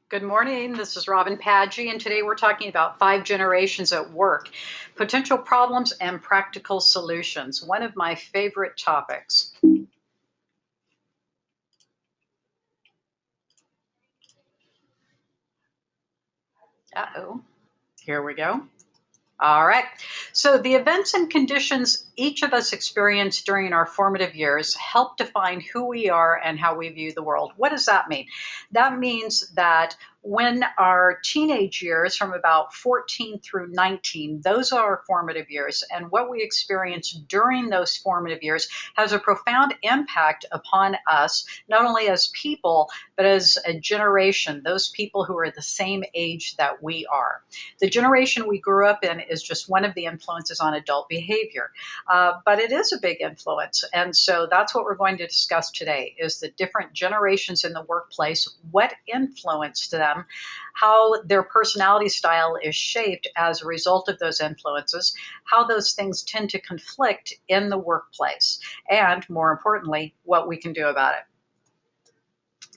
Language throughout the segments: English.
Good morning. This is Robin Padgey, and today we're talking about 5 generations at work, potential problems and practical solutions. One of my favorite topics. Uh-oh. Here we go. All right. So the events and conditions each of us experience during our formative years help define who we are and how we view the world. What does that mean? That means that when our teenage years, from about 14 through 19, those are our formative years, and what we experience during those formative years has a profound impact upon us, not only as people, but as a generation, those people who are the same age that we are. The generation we grew up in is just one of the influences on adult behavior, but it is a big influence. And so that's what we're going to discuss today is the different generations in the workplace, what influenced them, how their personality style is shaped as a result of those influences, how those things tend to conflict in the workplace, and more importantly, what we can do about it.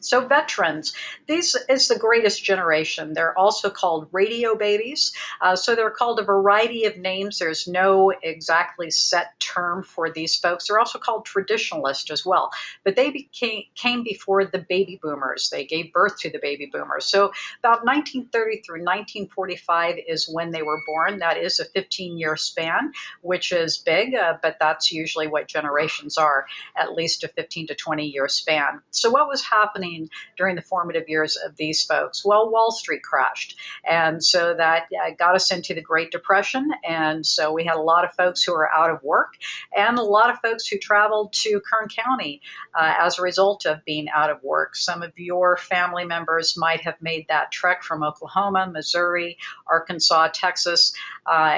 So veterans, this is the greatest generation. They're also called radio babies. So they're called a variety of names. There's no exactly set term for these folks. They're also called traditionalists as well. But they came before the baby boomers. They gave birth to the baby boomers. So about 1930 through 1945 is when they were born. That is a 15-year span, which is big, but that's usually what generations are, at least a 15 to 20-year span. So what was happening during the formative years of these folks? Well, Wall Street crashed. And so that got us into the Great Depression. And so we had a lot of folks who were out of work and a lot of folks who traveled to Kern County as a result of being out of work. Some of your family members might have made that trek from Oklahoma, Missouri, Arkansas, Texas,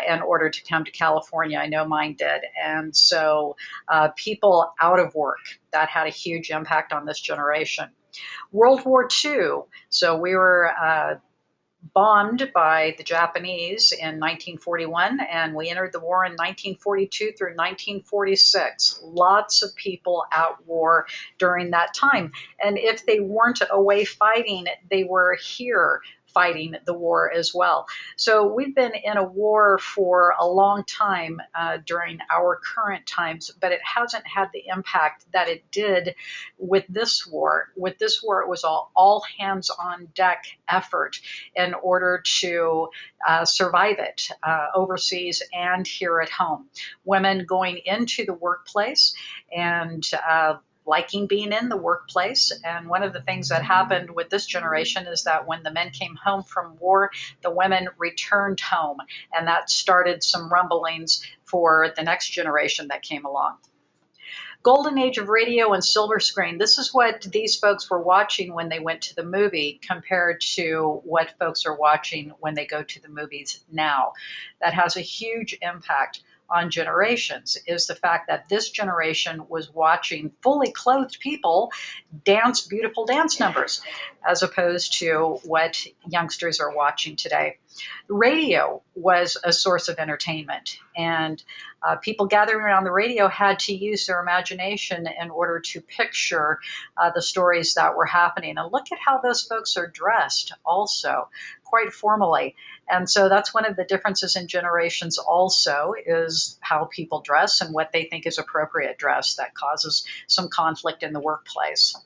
in order to come to California. I know mine did. And so people out of work, that had a huge impact on this generation. World War II. So we were bombed by the Japanese in 1941, and we entered the war in 1942 through 1946. Lots of people at war during that time. And if they weren't away fighting, they were here fighting the war as well. So we've been in a war for a long time during our current times, but it hasn't had the impact that it did with this war. With this war, it was all hands on deck effort in order to survive it overseas and here at home. Women going into the workplace and liking being in the workplace. And one of the things that happened with this generation is that when the men came home from war, the women returned home. And that started some rumblings for the next generation that came along. Golden age of radio and silver screen. This is what these folks were watching when they went to the movie compared to what folks are watching when they go to the movies now. That has a huge impact on generations, is the fact that this generation was watching fully clothed people dance beautiful dance numbers, as opposed to what youngsters are watching today. Radio was a source of entertainment, and people gathering around the radio had to use their imagination in order to picture the stories that were happening. And look at how those folks are dressed also, quite formally. And so that's one of the differences in generations also, is how people dress and what they think is appropriate dress. That causes some conflict in the workplace.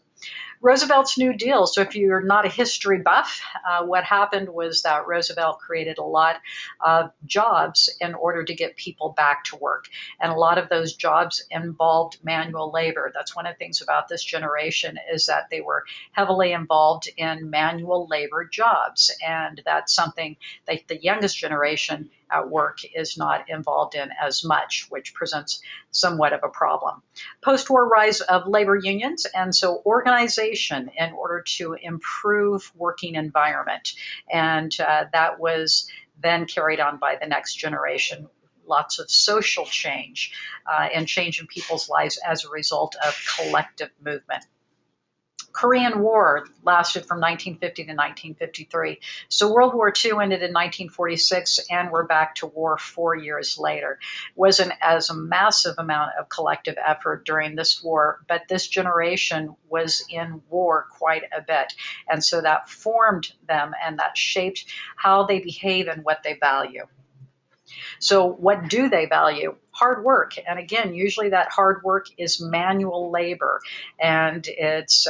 Roosevelt's New Deal. So if you're not a history buff, what happened was that Roosevelt created a lot of jobs in order to get people back to work. And a lot of those jobs involved manual labor. That's one of the things about this generation, is that they were heavily involved in manual labor jobs. And that's something that the youngest generation at work is not involved in as much, which presents somewhat of a problem. Post-war rise of labor unions, and so organization in order to improve working environment. And that was then carried on by the next generation. Lots of social change and change in people's lives as a result of collective movement. Korean War lasted from 1950 to 1953. So World War II ended in 1946, and we're back to war 4 years later. It wasn't as a massive amount of collective effort during this war, but this generation was in war quite a bit. And so that formed them, and that shaped how they behave and what they value. So what do they value? Hard work. And again, usually that hard work is manual labor, and it's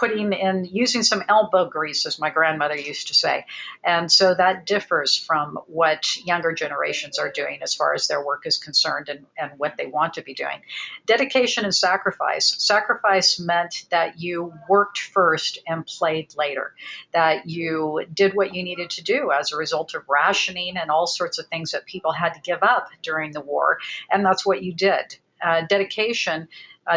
using some elbow grease, as my grandmother used to say. And so that differs from what younger generations are doing as far as their work is concerned, and what they want to be doing. Dedication and sacrifice. Sacrifice meant that you worked first and played later, that you did what you needed to do as a result of rationing and all sorts of things that people had to give up during the war. And that's what you did. Dedication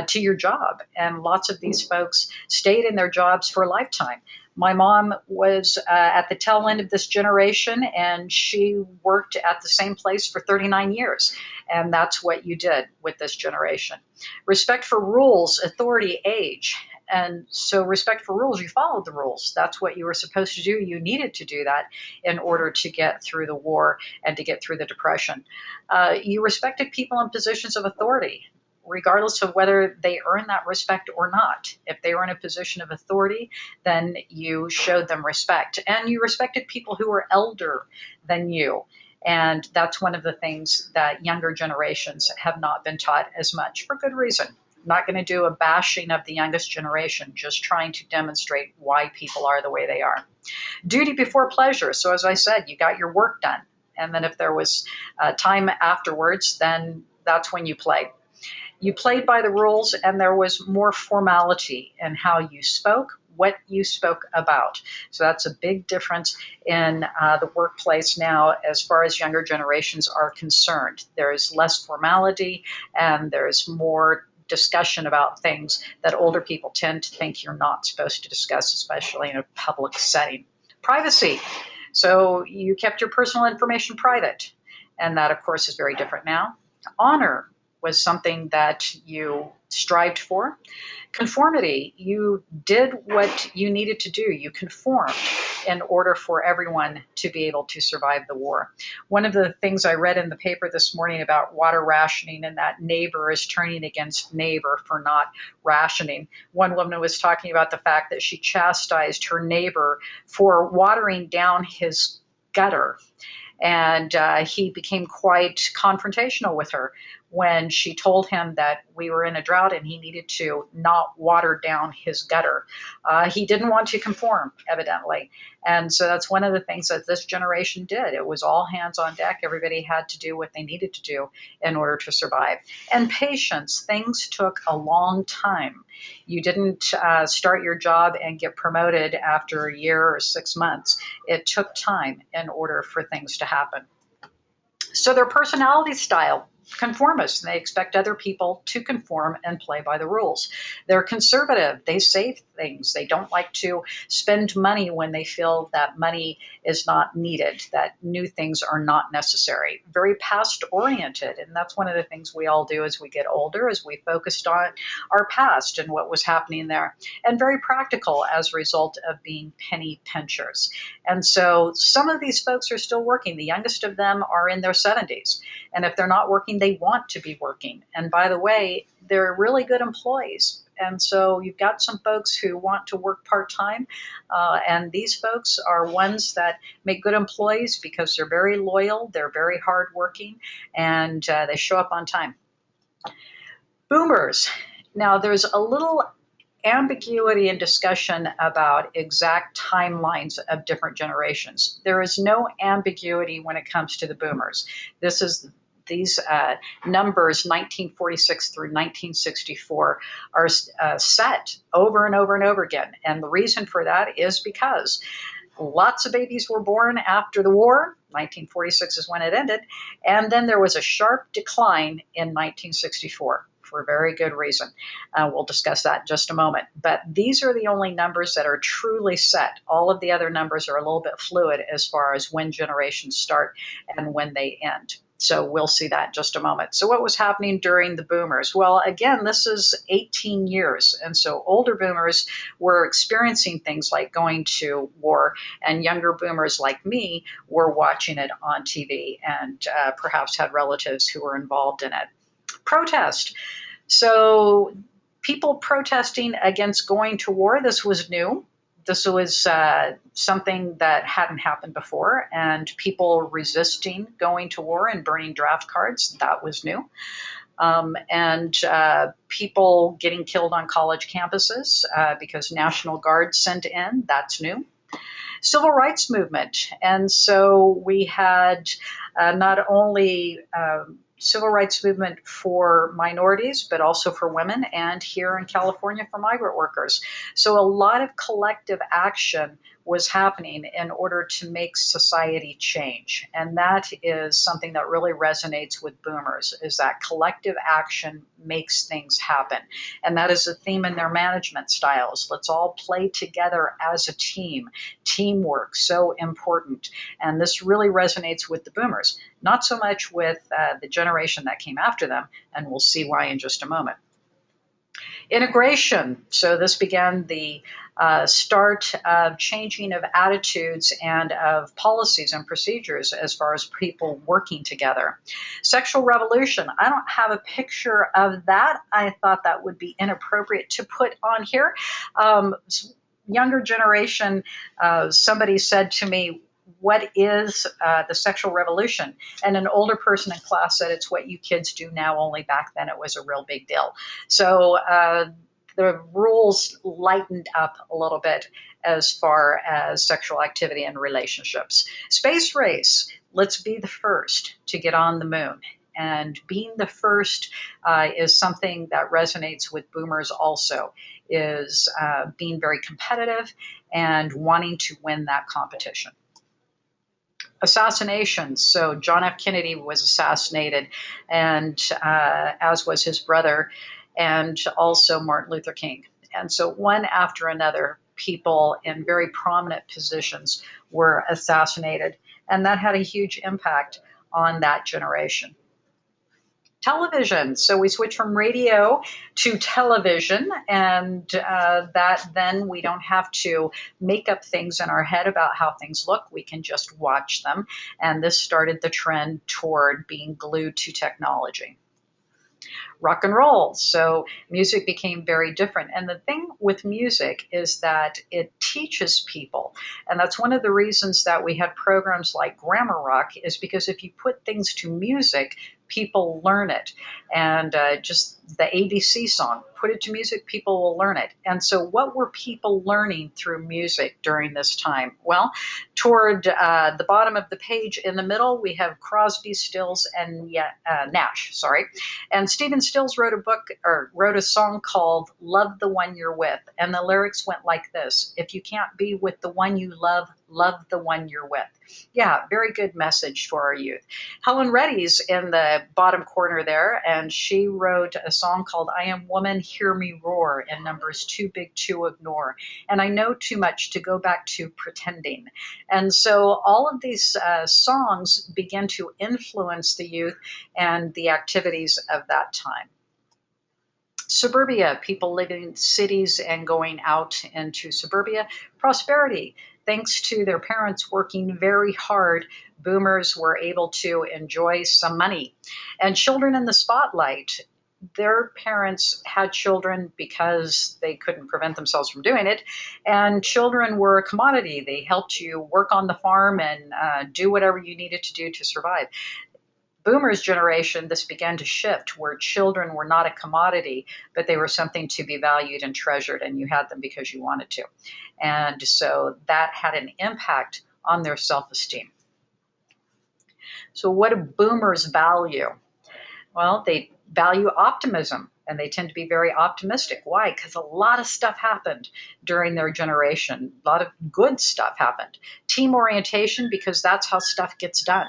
to your job. And lots of these folks stayed in their jobs for a lifetime. My mom was at the tail end of this generation, and she worked at the same place for 39 years. And that's what you did with this generation. Respect for rules, authority, age. And so respect for rules, you followed the rules. That's what you were supposed to do. You needed to do that in order to get through the war and to get through the Depression. You respected people in positions of authority, regardless of whether they earn that respect or not. If they were in a position of authority, then you showed them respect. And you respected people who were elder than you. And that's one of the things that younger generations have not been taught as much, for good reason. I'm not going to do a bashing of the youngest generation, just trying to demonstrate why people are the way they are. Duty before pleasure. So as I said, you got your work done. And then if there was time afterwards, then that's when you played. You played by the rules, and there was more formality in how you spoke, what you spoke about. So that's a big difference in the workplace now as far as younger generations are concerned. There is less formality, and there's more discussion about things that older people tend to think you're not supposed to discuss, especially in a public setting. Privacy. So you kept your personal information private, and that, of course, is very different now. Honor was something that you strived for. Conformity, you did what you needed to do. You conformed in order for everyone to be able to survive the war. One of the things I read in the paper this morning about water rationing, and that neighbor is turning against neighbor for not rationing. One woman was talking about the fact that she chastised her neighbor for watering down his gutter. And he became quite confrontational with her when she told him that we were in a drought and he needed to not water down his gutter. He didn't want to conform, evidently. And so that's one of the things that this generation did. It was all hands on deck. Everybody had to do what they needed to do in order to survive. And patience. Things took a long time. You didn't start your job and get promoted after a year or 6 months. It took time in order for things to happen. So their personality style, conformists, and they expect other people to conform and play by the rules. They're conservative. They save things. They don't like to spend money when they feel that money is not needed, that new things are not necessary. Very past oriented. And that's one of the things we all do as we get older, is we focused on our past and what was happening there. And very practical as a result of being penny pinchers. And so some of these folks are still working. The youngest of them are in their 70s. And if they're not working, they want to be working. And by the way, they're really good employees. And so you've got some folks who want to work part-time. And these folks are ones that make good employees because they're very loyal, they're very hardworking, and they show up on time. Boomers. Now, there's a little ambiguity and discussion about exact timelines of different generations. There is no ambiguity when it comes to the boomers. These numbers, 1946 through 1964, are set over and over and over again. And the reason for that is because lots of babies were born after the war. 1946 is when it ended. And then there was a sharp decline in 1964. For a very good reason. We'll discuss that in just a moment. But these are the only numbers that are truly set. All of the other numbers are a little bit fluid as far as when generations start and when they end. So we'll see that in just a moment. So what was happening during the boomers? Well, again, this is 18 years. And so older boomers were experiencing things like going to war, and younger boomers like me were watching it on TV and perhaps had relatives who were involved in it. Protest. So people protesting against going to war, this was new. This was something that hadn't happened before, and people resisting going to war and burning draft cards, that was new. And people getting killed on college campuses because National Guard sent in, that's new. Civil rights movement. And so we had not only civil rights movement for minorities, but also for women, and here in California for migrant workers. So a lot of collective action was happening in order to make society change. And that is something that really resonates with boomers, is that collective action makes things happen. And that is a theme in their management styles. Let's all play together as a team. Teamwork, so important. And this really resonates with the boomers, not so much with the generation that came after them, and we'll see why in just a moment. Integration. So this began the start of changing of attitudes and of policies and procedures as far as people working together. Sexual revolution. I don't have a picture of that. I thought that would be inappropriate to put on here. Younger generation, somebody said to me, what is the sexual revolution? And an older person in class said, it's what you kids do now, only back then it was a real big deal. So the rules lightened up a little bit as far as sexual activity and relationships. Space race, let's be the first to get on the moon. And being the first is something that resonates with boomers also, is being very competitive and wanting to win that competition. Assassinations. So John F. Kennedy was assassinated, and as was his brother, and also Martin Luther King. And so one after another, people in very prominent positions were assassinated, and that had a huge impact on that generation. Television. So we switch from radio to television, and that then we don't have to make up things in our head about how things look. We can just watch them. And this started the trend toward being glued to technology. Rock and roll. So music became very different. And the thing with music is that it teaches people. And that's one of the reasons that we had programs like Grammar Rock, is because if you put things to music, people learn it. And just the ABC song, put it to music, people will learn it. And so what were people learning through music during this time? Well, toward the bottom of the page in the middle, we have Crosby, Stills, and Nash, And Stephen Stills wrote a song called Love the One You're With. And the lyrics went like this: if you can't be with the one you love the one you're with. Yeah, very good message for our youth. Helen Reddy's in the bottom corner there, and she wrote a song called I Am Woman, Hear Me Roar, in numbers too big to ignore. And I know too much to go back to pretending. And so all of these songs begin to influence the youth and the activities of that time. Suburbia, people living in cities and going out into suburbia. Prosperity. Thanks to their parents working very hard, boomers were able to enjoy some money. And children in the spotlight. Their parents had children because they couldn't prevent themselves from doing it. And children were a commodity. They helped you work on the farm and do whatever you needed to do to survive. Boomers' generation, this began to shift, where children were not a commodity, but they were something to be valued and treasured, and you had them because you wanted to. And so that had an impact on their self-esteem. So what do boomers value? Well, they value optimism, and they tend to be very optimistic. Why? Because a lot of stuff happened during their generation. A lot of good stuff happened. Team orientation, because that's how stuff gets done.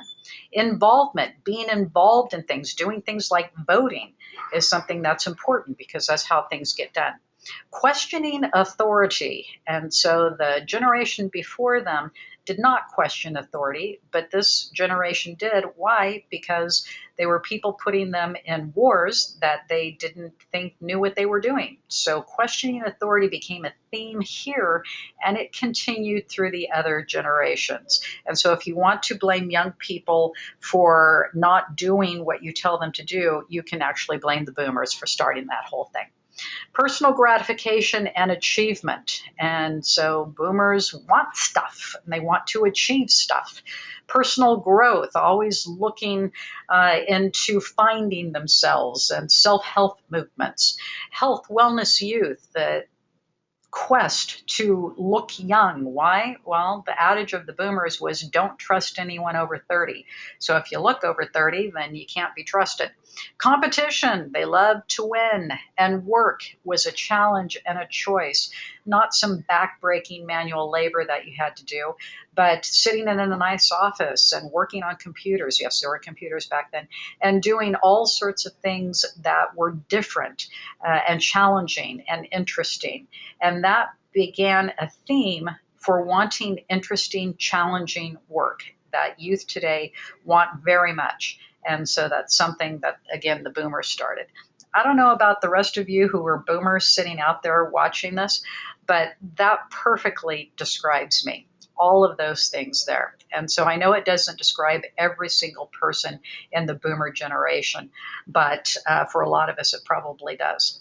Involvement, being involved in things, doing things like voting is something that's important because that's how things get done. Questioning authority. And so the generation before them did not question authority, but this generation did. Why? Because they were people putting them in wars that they didn't think knew what they were doing. So questioning authority became a theme here, and it continued through the other generations. And so if you want to blame young people for not doing what you tell them to do, you can actually blame the boomers for starting that whole thing. Personal gratification and achievement. And so boomers want stuff and they want to achieve stuff. Personal growth, always looking into finding themselves, and self-help movements. Health, wellness, youth, the quest to look young. Why? Well, the adage of the boomers was don't trust anyone over 30. So if you look over 30, then you can't be trusted. Competition, they loved to win, and work was a challenge and a choice, not some backbreaking manual labor that you had to do, but sitting in a nice office and working on computers. Yes, there were computers back then, and doing all sorts of things that were different and challenging and interesting. And that began a theme for wanting interesting, challenging work that youth today want very much. And so that's something that, again, the boomers started. I don't know about the rest of you who were boomers sitting out there watching this, but that perfectly describes me. All of those things there. And so I know it doesn't describe every single person in the boomer generation, but for a lot of us, it probably does.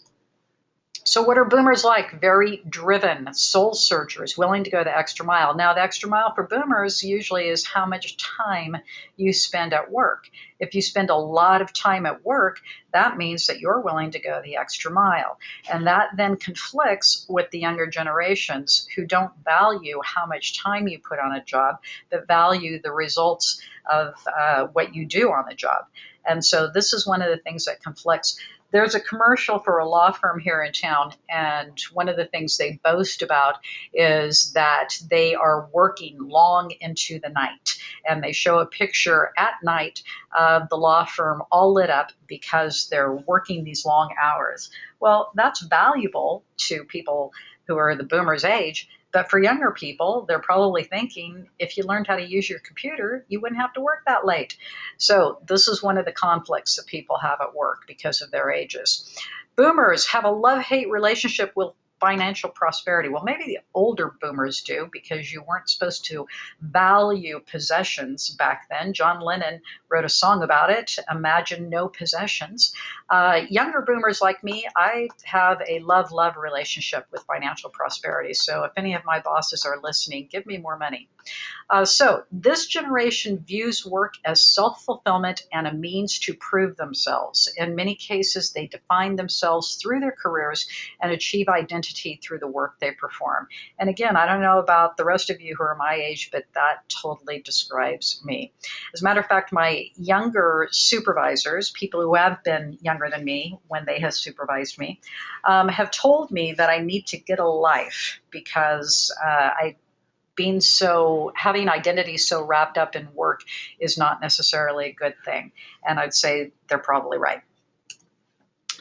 So what are boomers like? Very driven, soul searchers, willing to go the extra mile. Now, the extra mile for boomers usually is how much time you spend at work. If you spend a lot of time at work, that means that you're willing to go the extra mile. And that then conflicts with the younger generations who don't value how much time you put on a job, but value the results of what you do on the job. And so this is one of the things that conflicts. There's a commercial for a law firm here in town, and one of the things they boast about is that they are working long into the night. And they show a picture at night of the law firm all lit up because they're working these long hours. Well, that's valuable to people who are the boomers' age. But for younger people, they're probably thinking, if you learned how to use your computer, you wouldn't have to work that late. So this is one of the conflicts that people have at work because of their ages. Boomers have a love-hate relationship with financial prosperity. Well, maybe the older boomers do because you weren't supposed to value possessions back then. John Lennon wrote a song about it, Imagine No Possessions. Younger boomers like me, I have a love-love relationship with financial prosperity. So if any of my bosses are listening, give me more money. So this generation views work as self-fulfillment and a means to prove themselves. In many cases, they define themselves through their careers and achieve identity through the work they perform. And again, I don't know about the rest of you who are my age, but that totally describes me. As a matter of fact, my younger supervisors, people who have been younger than me when they have supervised me, have told me that I need to get a life because having identity so wrapped up in work is not necessarily a good thing. And I'd say they're probably right.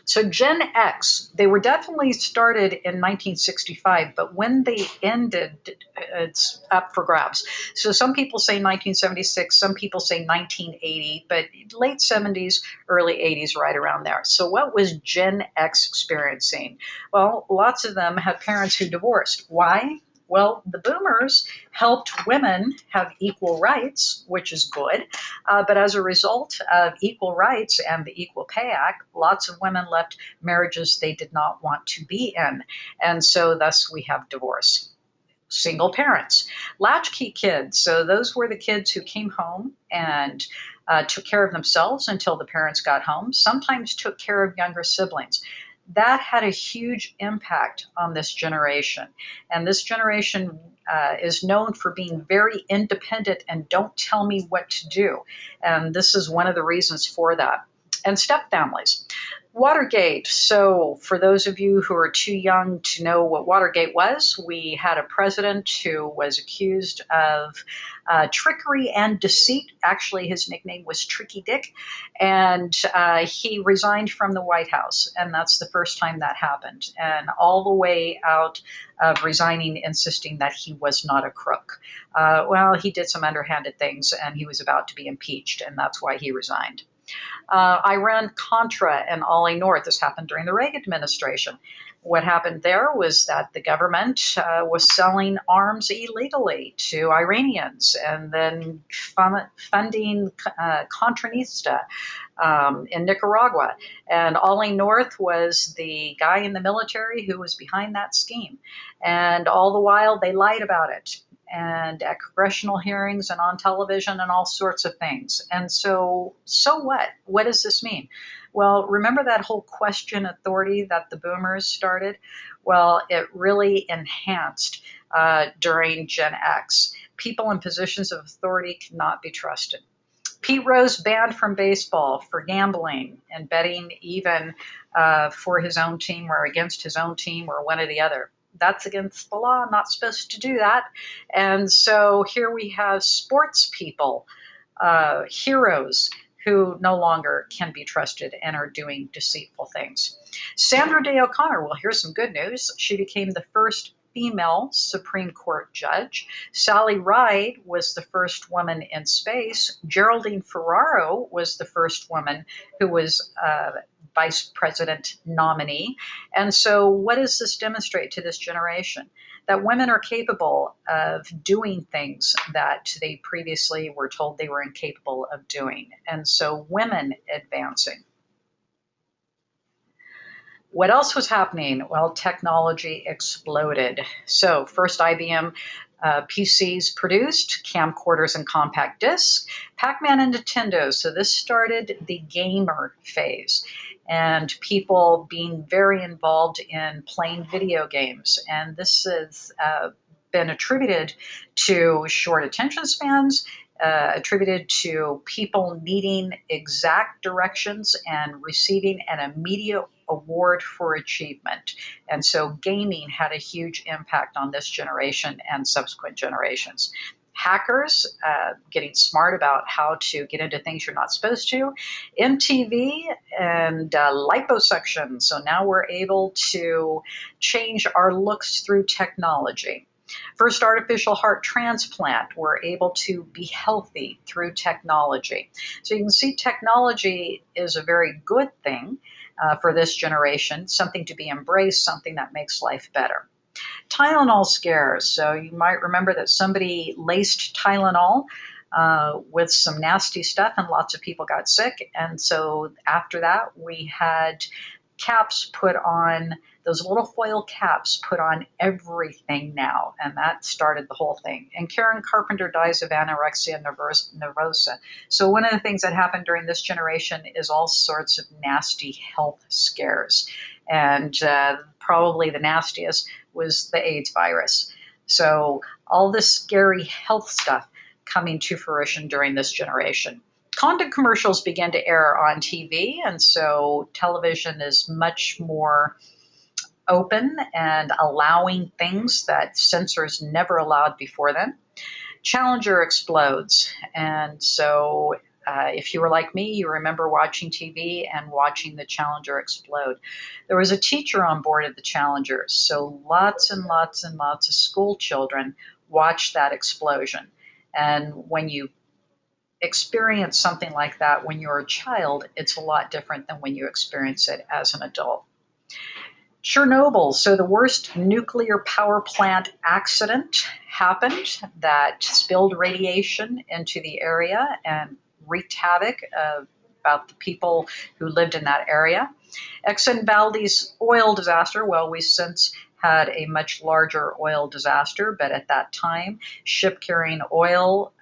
So Gen X, they were definitely started in 1965, but when they ended, it's up for grabs. So some people say 1976, some people say 1980, but late 70s, early 80s, right around there. So what was Gen X experiencing? Well, lots of them had parents who divorced. Why? Well, the boomers helped women have equal rights, which is good. But as a result of equal rights and the Equal Pay Act, lots of women left marriages they did not want to be in. And so thus we have divorce. Single parents, latchkey kids. So those were the kids who came home and took care of themselves until the parents got home, sometimes took care of younger siblings. That had a huge impact on this generation. And this generation is known for being very independent and don't tell me what to do. And this is one of the reasons for that. and stepfamilies. Watergate. So for those of you who are too young to know what Watergate was, we had a president who was accused of trickery and deceit. Actually, his nickname was Tricky Dick, and he resigned from the White House, and that's the first time that happened. And all the way out of resigning, insisting that he was not a crook. Well, he did some underhanded things, and he was about to be impeached, and that's why he resigned. Iran-Contra and Ollie North. This happened during the Reagan administration. What happened there was that the government was selling arms illegally to Iranians and then funding Contranista in Nicaragua. And Ollie North was the guy in the military who was behind that scheme. And all the while, they lied about it, and at congressional hearings and on television and all sorts of things. And so what? What does this mean? Well, remember that whole question authority that the boomers started? Well, it really enhanced during Gen X. People in positions of authority cannot be trusted. Pete Rose banned from baseball for gambling and betting, even for his own team or against his own team or one or the other. That's against the law. I'm not supposed to do that. And so here we have sports people, heroes who no longer can be trusted and are doing deceitful things. Sandra Day O'Connor, well, here's some good news. She became the first female Supreme Court judge. Sally Ride was the first woman in space. Geraldine Ferraro was the first woman who was vice president nominee. And so what does this demonstrate to this generation? That women are capable of doing things that they previously were told they were incapable of doing. And so women advancing. What else was happening? Well, technology exploded. So first IBM PCs produced, camcorders and compact discs, Pac-Man and Nintendo. So this started the gamer phase, and people being very involved in playing video games. And this has been attributed to short attention spans, attributed to people needing exact directions and receiving an immediate award for achievement. And so gaming had a huge impact on this generation and subsequent generations. Hackers getting smart about how to get into things you're not supposed to. MTV and liposuction. So now we're able to change our looks through technology. First artificial heart transplant, we're able to be healthy through technology. So you can see technology is a very good thing for this generation, something to be embraced, something that makes life better. Tylenol scares. So you might remember that somebody laced Tylenol with some nasty stuff and lots of people got sick. And so after that, we had caps put on, those little foil caps put on everything now, and that started the whole thing. And Karen Carpenter dies of anorexia nervosa. So one of the things that happened during this generation is all sorts of nasty health scares, and probably the nastiest was the AIDS virus. So all this scary health stuff coming to fruition during this generation. Condom commercials began to air on TV, and so television is much more open and allowing things that censors never allowed before then. Challenger explodes, and so if you were like me, you remember watching TV and watching the Challenger explode. There was a teacher on board of the Challenger, so lots and lots and lots of school children watched that explosion. And when you experience something like that when you're a child, it's a lot different than when you experience it as an adult. Chernobyl, so the worst nuclear power plant accident happened that spilled radiation into the area and wreaked havoc about the people who lived in that area. Exxon Valdez oil disaster, well, we since had a much larger oil disaster, but at that time, ship carrying oil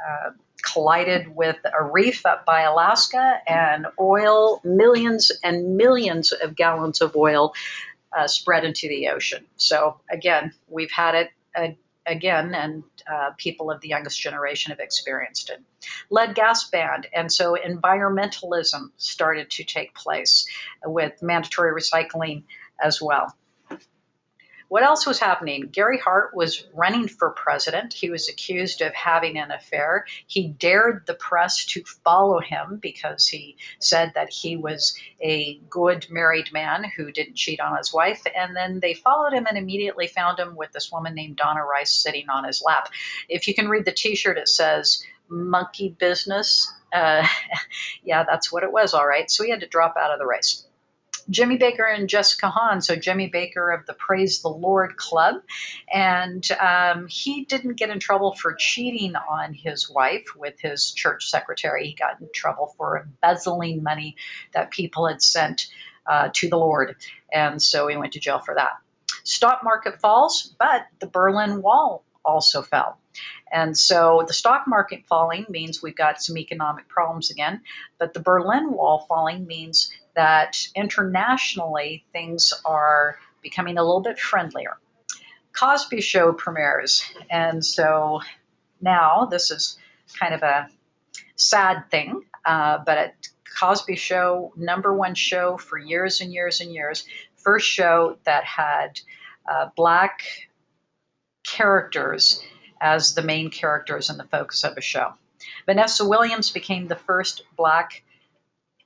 collided with a reef up by Alaska, and oil, millions and millions of gallons of oil spread into the ocean. So again, we've had it again, and people of the youngest generation have experienced it. Lead gas banned, and so environmentalism started to take place with mandatory recycling as well. What else was happening? Gary Hart was running for president. He was accused of having an affair. He dared the press to follow him because he said that he was a good married man who didn't cheat on his wife. And then they followed him and immediately found him with this woman named Donna Rice sitting on his lap. If you can read the t-shirt, it says monkey business. Yeah, that's what it was. All right. So he had to drop out of the race. Jimmy Baker and Jessica Hahn. So Jimmy Baker of the Praise the Lord Club. And he didn't get in trouble for cheating on his wife with his church secretary. He got in trouble for embezzling money that people had sent to the Lord. And so he went to jail for that. Stock market falls, but the Berlin Wall also fell. And so the stock market falling means we've got some economic problems again, but the Berlin Wall falling means that internationally things are becoming a little bit friendlier. Cosby Show premieres, and so now this is kind of a sad thing, but Cosby Show, #1 show for years and years and years, first show that had Black characters as the main characters and the focus of a show. Vanessa Williams became the first Black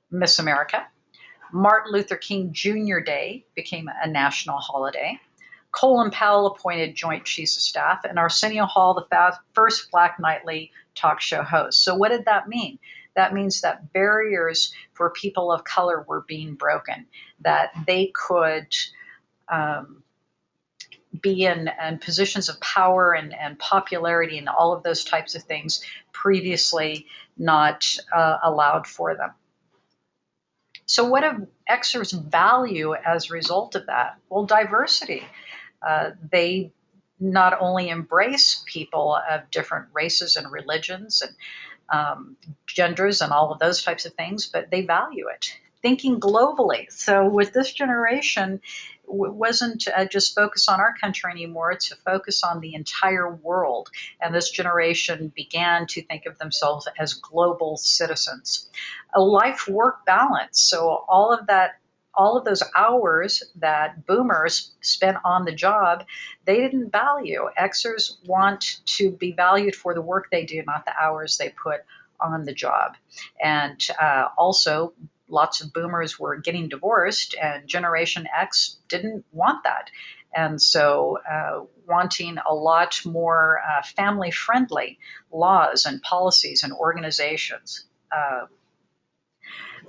Miss America. Martin Luther King Jr. Day became a national holiday. Colin Powell appointed Joint Chiefs of Staff, and Arsenio Hall, the first Black nightly talk show host. So what did that mean? That means that barriers for people of color were being broken, that they could be in positions of power and popularity and all of those types of things previously not allowed for them. So what do Xers value as a result of that? Well, diversity. They not only embrace people of different races and religions and genders and all of those types of things, but they value it. Thinking globally. So with this generation, it wasn't just focus on our country anymore, it's a focus on the entire world. And this generation began to think of themselves as global citizens. A life-work balance. So all of those hours that boomers spent on the job, they didn't value. Xers want to be valued for the work they do, not the hours they put on the job. And also, lots of boomers were getting divorced, and Generation X didn't want that. And so wanting a lot more family-friendly laws and policies and organizations.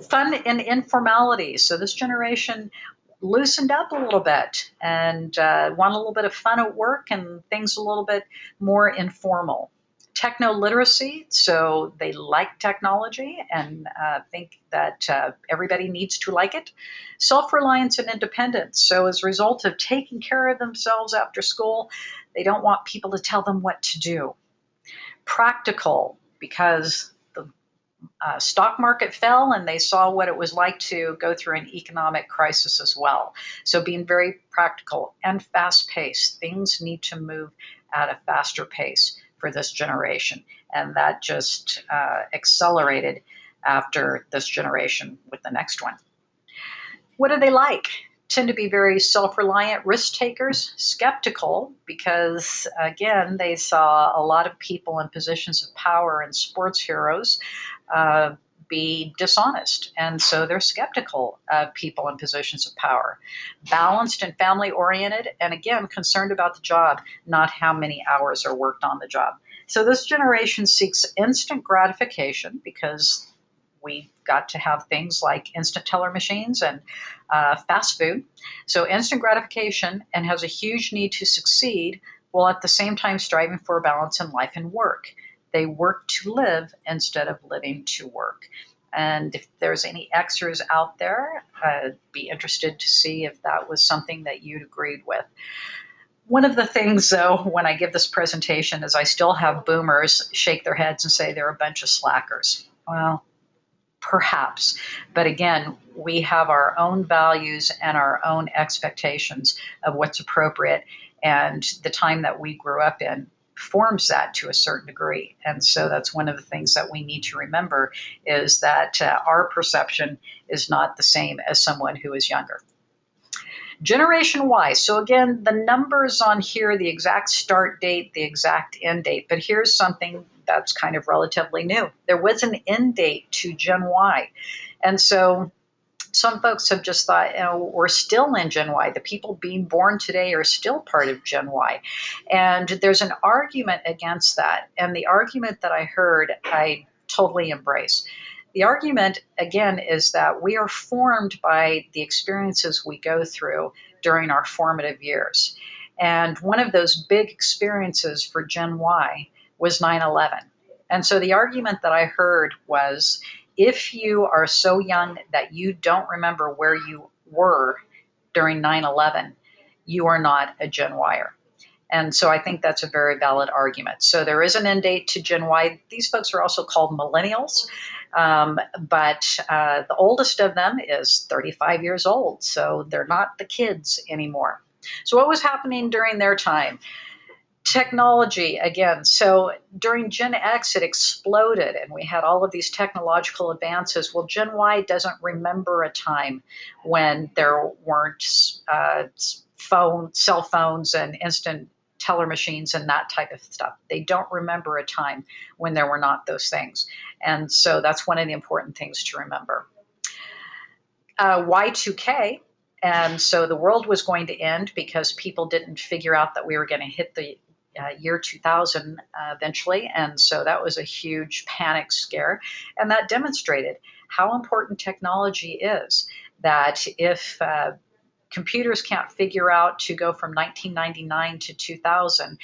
Fun and informality. So this generation loosened up a little bit and want a little bit of fun at work and things a little bit more informal. Techno-literacy, so they like technology and think that everybody needs to like it. Self-reliance and independence. So as a result of taking care of themselves after school, they don't want people to tell them what to do. Practical, because the stock market fell and they saw what it was like to go through an economic crisis as well. So being very practical and fast-paced. Things need to move at a faster pace for this generation. And that just accelerated after this generation with the next one. What do they like? Tend to be very self-reliant, risk takers, skeptical, because again, they saw a lot of people in positions of power and sports heroes be dishonest. And so they're skeptical of people in positions of power. Balanced and family-oriented, and again, concerned about the job, not how many hours are worked on the job. So this generation seeks instant gratification because we got to have things like instant teller machines and fast food. So instant gratification, and has a huge need to succeed while at the same time striving for a balance in life and work. They work to live instead of living to work. And if there's any Xers out there, I'd be interested to see if that was something that you'd agreed with. One of the things, though, when I give this presentation is I still have boomers shake their heads and say they're a bunch of slackers. Well, perhaps. But again, we have our own values and our own expectations of what's appropriate. And the time that we grew up in forms that to a certain degree. And so that's one of the things that we need to remember is that our perception is not the same as someone who is younger. Generation Y. So again, the numbers on here, the exact start date, the exact end date, but here's something that's kind of relatively new. There was an end date to Gen Y. And so some folks have just thought, we're still in Gen Y. The people being born today are still part of Gen Y. And there's an argument against that. And the argument that I heard, I totally embrace. The argument, again, is that we are formed by the experiences we go through during our formative years. And one of those big experiences for Gen Y was 9/11. And so the argument that I heard was, if you are so young that you don't remember where you were during 9/11, you are not a Gen Yer. And so I think that's a very valid argument. So there is an end date to Gen Y. These folks are also called millennials, but the oldest of them is 35 years old. So they're not the kids anymore. So what was happening during their time? Technology, again, so during Gen X, it exploded and we had all of these technological advances. Well, Gen Y doesn't remember a time when there weren't cell phones and instant teller machines and that type of stuff. They don't remember a time when there were not those things. And so that's one of the important things to remember. Y2K. And so the world was going to end because people didn't figure out that we were going to hit the year 2000 eventually. And so that was a huge panic scare. And that demonstrated how important technology is, that if computers can't figure out to go from 1999 to 2000,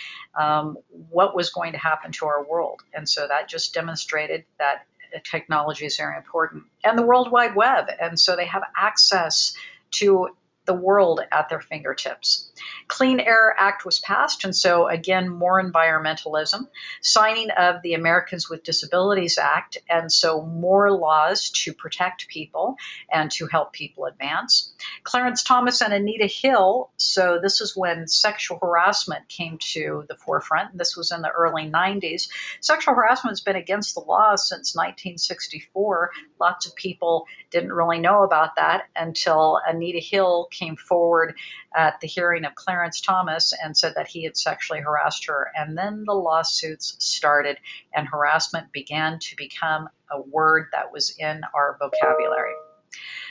what was going to happen to our world. And so that just demonstrated that technology is very important. And the World Wide Web. And so they have access to the world at their fingertips. Clean Air Act was passed, and so again, more environmentalism. Signing of the Americans with Disabilities Act, and so more laws to protect people and to help people advance. Clarence Thomas and Anita Hill, so this is when sexual harassment came to the forefront, and this was in the early 90s. Sexual harassment has been against the law since 1964. Lots of people didn't really know about that until Anita Hill came forward at the hearing of Clarence Thomas and said that he had sexually harassed her. And then the lawsuits started and harassment began to become a word that was in our vocabulary.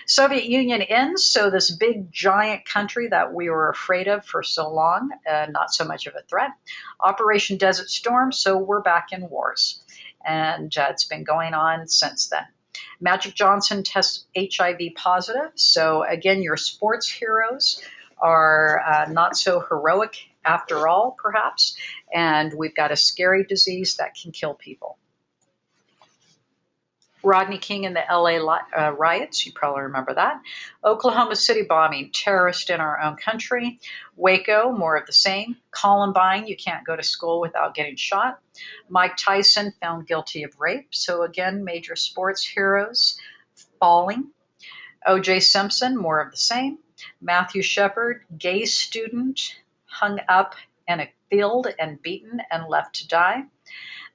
Soviet Union ends, so this big giant country that we were afraid of for so long, not so much of a threat. Operation Desert Storm, so we're back in wars. And it's been going on since then. Magic Johnson tests HIV positive. So again, your sports heroes are not so heroic after all, perhaps. And we've got a scary disease that can kill people. Rodney King and the LA riots, you probably remember that. Oklahoma City bombing, terrorist in our own country. Waco, more of the same. Columbine, you can't go to school without getting shot. Mike Tyson found guilty of rape. So again, major sports heroes falling. O.J. Simpson, more of the same. Matthew Shepard, gay student, hung up in a field and beaten and left to die.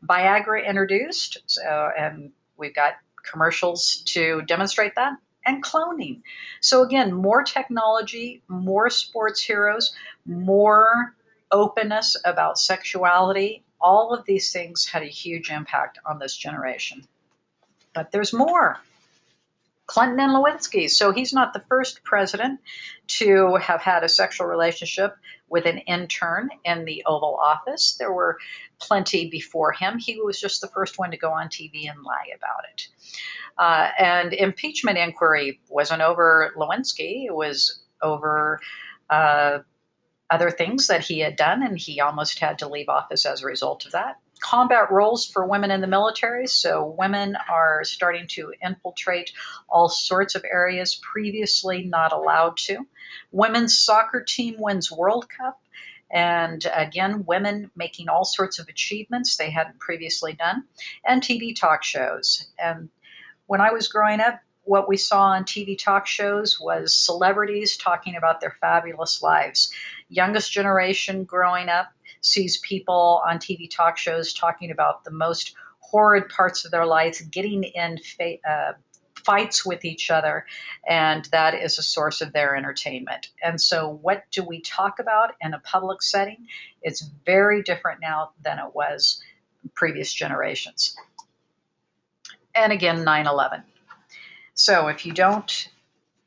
Viagra introduced, and we've got commercials to demonstrate that, and cloning. So again, more technology, more sports heroes, more openness about sexuality. All of these things had a huge impact on this generation. But there's more. Clinton and Lewinsky. So he's not the first president to have had a sexual relationship with an intern in the Oval Office. There were plenty before him. He was just the first one to go on TV and lie about it. And impeachment inquiry wasn't over Lewinsky. It was over other things that he had done, and he almost had to leave office as a result of that. Combat roles for women in the military. So women are starting to infiltrate all sorts of areas previously not allowed to. Women's soccer team wins World Cup. And again, women making all sorts of achievements they hadn't previously done. And TV talk shows. And when I was growing up, what we saw on TV talk shows was celebrities talking about their fabulous lives. youngest generation growing up sees people on TV talk shows talking about the most horrid parts of their lives, getting in fights with each other, and that is a source of their entertainment. And so what do we talk about in a public setting? It's very different now than it was in previous generations. And again, 9/11. So if you don't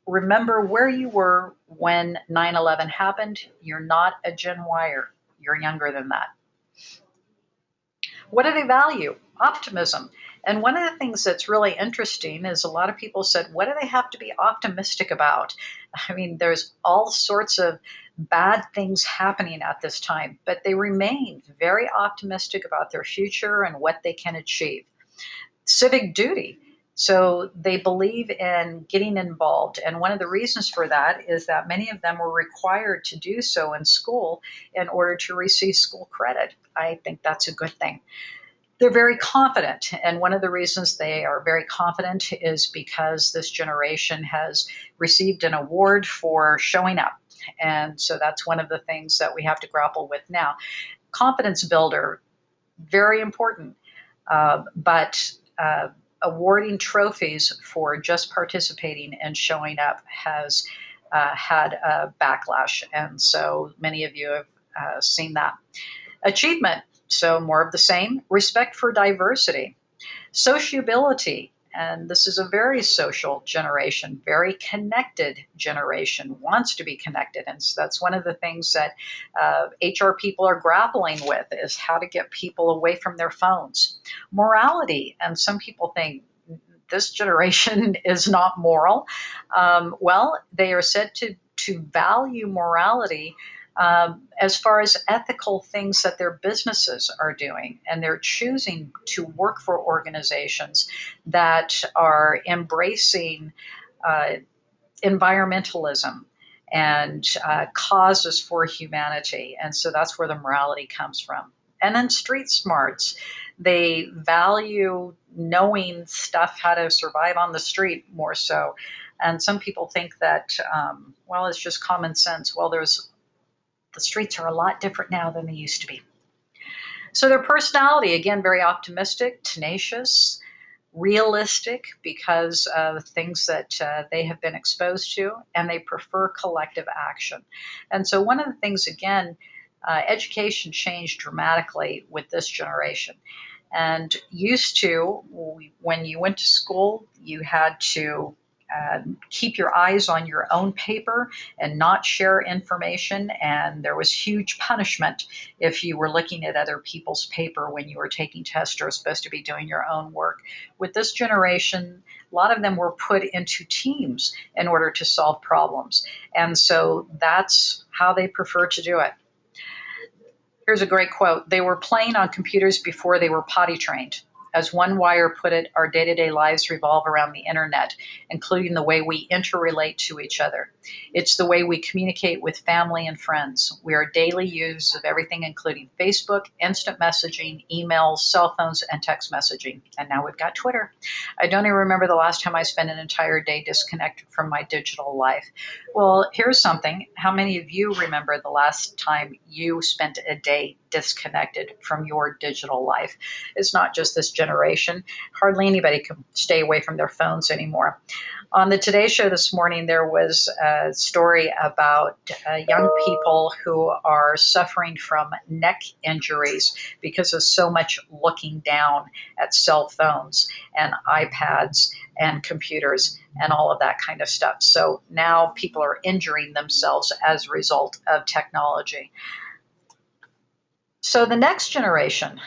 remember where you were when 9/11 happened, you're not a Gen Yer. You're younger than that. What do they value? Optimism. And one of the things that's really interesting is a lot of people said, what do they have to be optimistic about? I mean, there's all sorts of bad things happening at this time, but they remain very optimistic about their future and what they can achieve. Civic duty. So they believe in getting involved. And one of the reasons for that is that many of them were required to do so in school in order to receive school credit. I think that's a good thing. They're very confident. And one of the reasons they are very confident is because this generation has received an award for showing up. And so that's one of the things that we have to grapple with now. Confidence builder, very important. But awarding trophies for just participating and showing up has had a backlash. And so many of you have seen that. Achievement, so more of the same. Respect for diversity. Sociability, and this is a very social generation, very connected generation, wants to be connected. And so that's one of the things that HR people are grappling with, is how to get people away from their phones. Morality, and some people think this generation is not moral. Well, they are said to value morality as far as ethical things that their businesses are doing. And they're choosing to work for organizations that are embracing environmentalism and causes for humanity. And so that's where the morality comes from. And then street smarts. They value knowing stuff, how to survive on the street more so. And some people think that, well, it's just common sense. Well, the streets are a lot different now than they used to be. So their personality, again, very optimistic, tenacious, realistic because of things that they have been exposed to, and they prefer collective action. And so one of the things, again, education changed dramatically with this generation. And used to, when you went to school, you had to keep your eyes on your own paper and not share information. And there was huge punishment if you were looking at other people's paper when you were taking tests or supposed to be doing your own work. With this generation, a lot of them were put into teams in order to solve problems. And so that's how they prefer to do it. Here's a great quote. They were playing on computers before they were potty trained. As one Wire put it, our day-to-day lives revolve around the internet, including the way we interrelate to each other. It's the way we communicate with family and friends. We are daily users of everything, including Facebook, instant messaging, emails, cell phones, and text messaging. And now we've got Twitter. I don't even remember the last time I spent an entire day disconnected from my digital life. Well, here's something. How many of you remember the last time you spent a day disconnected from your digital life? It's not just this generation. Hardly anybody can stay away from their phones anymore. On the Today Show this morning, there was a story about young people who are suffering from neck injuries because of so much looking down at cell phones and iPads and computers and all of that kind of stuff. So now people are injuring themselves as a result of technology. So the next generation,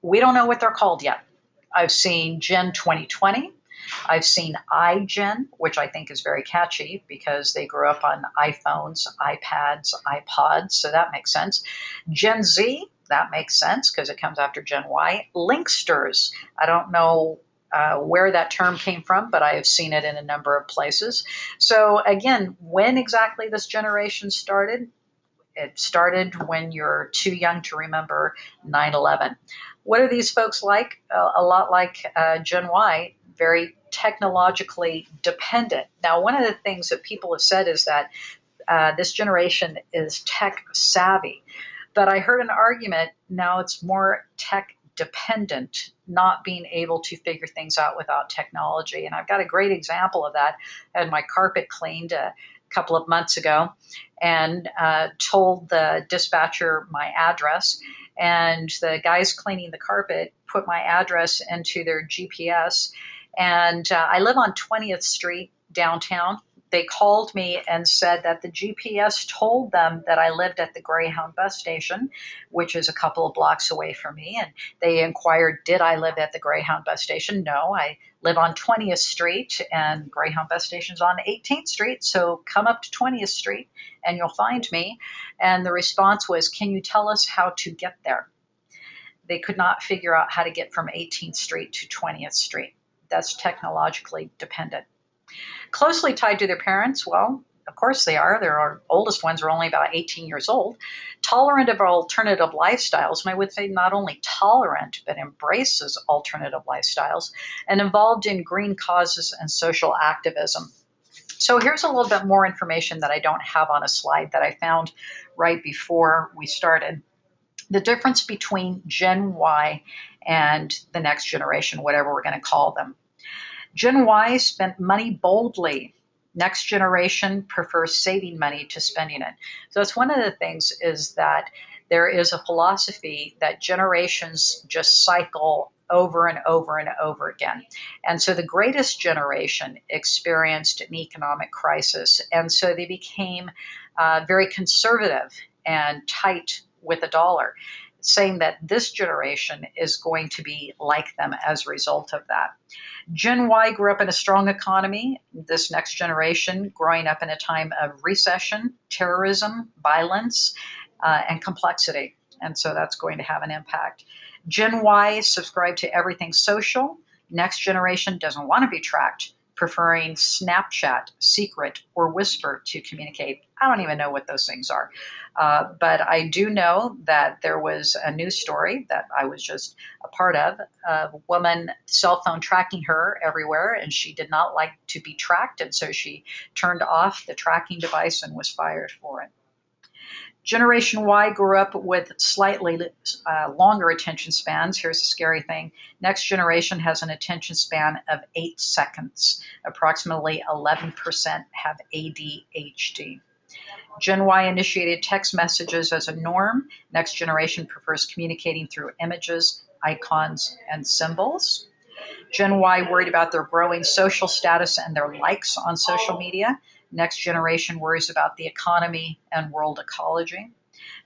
we don't know what they're called yet. I've seen Gen 2020. I've seen iGen, which I think is very catchy because they grew up on iPhones, iPads, iPods, so that makes sense. Gen Z, that makes sense because it comes after Gen Y. Linksters, I don't know where that term came from, but I have seen it in a number of places. So again, when exactly this generation started? It started when you're too young to remember 9/11. What are these folks like? A lot like Gen Y, very technologically dependent. Now, one of the things that people have said is that This generation is tech savvy. But I heard an argument, now it's more tech dependent, not being able to figure things out without technology. And I've got a great example of that. I had my carpet cleaned a couple of months ago and told the dispatcher my address. And the guys cleaning the carpet put my address into their GPS. And I live on 20th Street downtown. They called me and said that the GPS told them that I lived at the Greyhound bus station, which is a couple of blocks away from me. And they inquired, did I live at the Greyhound bus station? No, I live on 20th Street, and Greyhound bus station's on 18th Street. So come up to 20th Street and you'll find me. And the response was, can you tell us how to get there? They could not figure out how to get from 18th Street to 20th Street. That's technologically dependent. Closely tied to their parents, well, of course they are. Their oldest ones are only about 18 years old. Tolerant of alternative lifestyles, and I would say not only tolerant, but embraces alternative lifestyles, and involved in green causes and social activism. So here's a little bit more information that I don't have on a slide that I found right before we started. The difference between Gen Y and the next generation, whatever we're going to call them. Gen Y spent money boldly. Next generation prefers saving money to spending it. So that's one of the things, is that there is a philosophy that generations just cycle over and over and over again. And so the greatest generation experienced an economic crisis. And so they became very conservative and tight with the dollar, saying that this generation is going to be like them as a result of that. Gen Y grew up in a strong economy. This next generation growing up in a time of recession, terrorism, violence, and complexity. And so that's going to have an impact. Gen Y subscribe to everything social. Next generation doesn't want to be tracked, preferring Snapchat, Secret, or Whisper to communicate. I don't even know what those things are. But I do know that there was a news story that I was just a part of a woman cell phone tracking her everywhere, and she did not like to be tracked, and so she turned off the tracking device and was fired for it. Generation Y grew up with slightly longer attention spans. Here's a scary thing. Next generation has an attention span of 8 seconds. Approximately 11% have ADHD. Gen Y initiated text messages as a norm. Next generation prefers communicating through images, icons, and symbols. Gen Y worried about their growing social status and their likes on social media. Next generation worries about the economy and world ecology.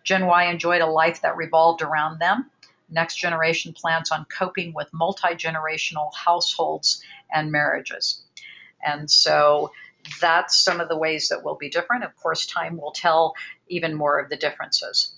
Gen Y enjoyed a life that revolved around them. Next generation plans on coping with multi-generational households and marriages. And so that's some of the ways that will be different. Of course, time will tell even more of the differences.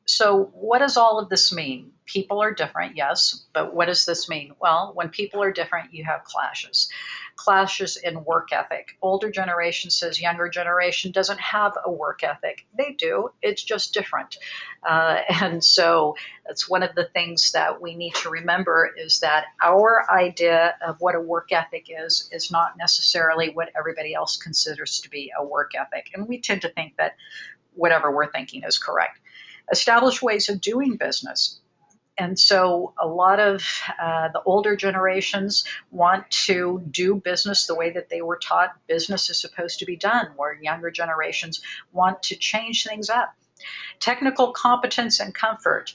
So what does all of this mean? People are different, yes, but what does this mean? Well, when people are different, you have clashes. Clashes in work ethic. Older generation says younger generation doesn't have a work ethic. They do, it's just different. And so that's one of the things that we need to remember, is that our idea of what a work ethic is not necessarily what everybody else considers to be a work ethic. And we tend to think that whatever we're thinking is correct. Establish ways of doing business. And so a lot of the older generations want to do business the way that they were taught business is supposed to be done, where younger generations want to change things up. Technical competence and comfort.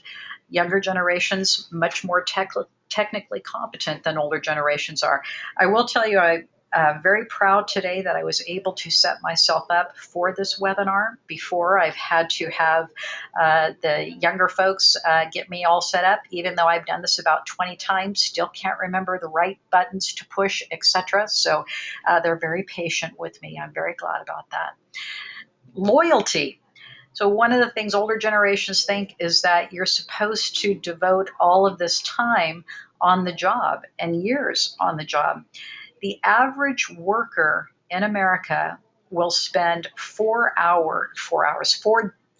Younger generations much more technically competent than older generations are. I will tell you, I'm very proud today that I was able to set myself up for this webinar. Before, I've had to have the younger folks get me all set up, even though I've done this about 20 times, still can't remember the right buttons to push, etc. So they're very patient with me. I'm very glad about that. Loyalty. So one of the things older generations think is that you're supposed to devote all of this time on the job and years on the job. The average worker in America will spend 4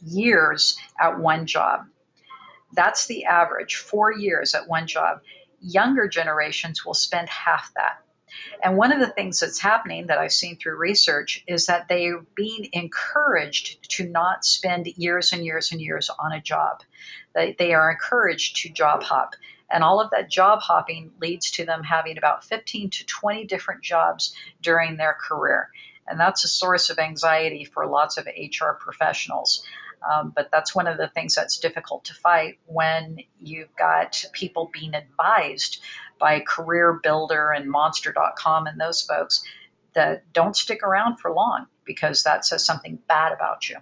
years at one job. That's the average, 4 years at one job. Younger generations will spend half that. And one of the things that's happening that I've seen through research is that they are being encouraged to not spend years and years and years on a job. They are encouraged to job hop. And all of that job hopping leads to them having about 15 to 20 different jobs during their career. And that's a source of anxiety for lots of HR professionals. But that's one of the things that's difficult to fight when you've got people being advised by Career Builder and Monster.com and those folks that don't stick around for long because that says something bad about you.